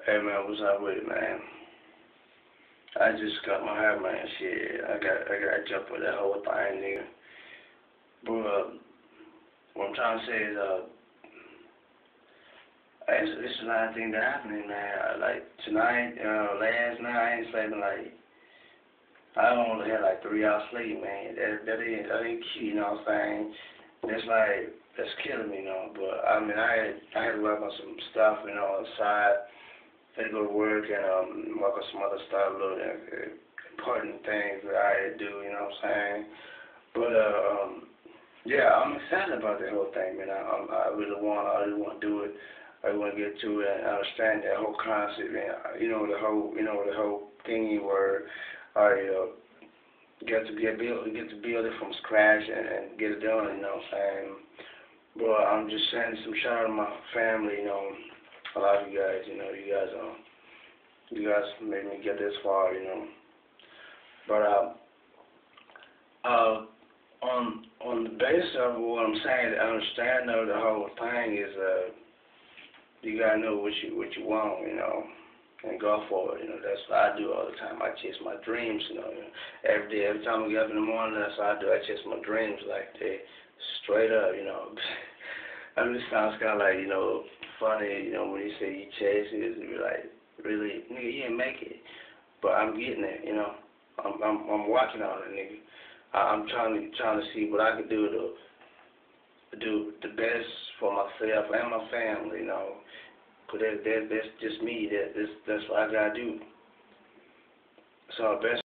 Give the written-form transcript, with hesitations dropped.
Hey man, what's up with it, man? I just got my hair, man. Shit, I got jumped with that whole thing, nigga. But what I'm trying to say is, it's a lot of things that happening, man. Like tonight, last night, I ain't sleeping like. I only had like 3 hours sleep, man. That ain't cute, you know what I'm saying? That's killing me, you know. But I mean, I had to work on some stuff, you know, on the side. Had to go to work and work on some other stuff, little important things that I had to do, you know what I'm saying? But yeah, I'm excited about the whole thing, man. I really want to do it. I really want to get to it and understand that whole concept, man. The whole thingy where I get to build it from scratch and get it done, you know what I'm saying? But I'm just sending some shout out to my family, you know. I love you guys, you know, you guys made me get this far, you know. But on the basis of what I'm saying, to understand though the whole thing is you gotta know what you want, you know, and go for it. You know, that's what I do all the time. I chase my dreams, you know. Every day, every time I get up in the morning, that's what I do. I chase my dreams like they straight up, you know. I mean, it sounds kind of like, you know, funny, you know, when you say you chase it, you be like, really, nigga, you didn't make it. But I'm getting it, you know. I'm working on it, nigga. I'm trying to see what I can do to do the best for myself and my family, you know. 'Cause that's just me. That's what I gotta do. So best.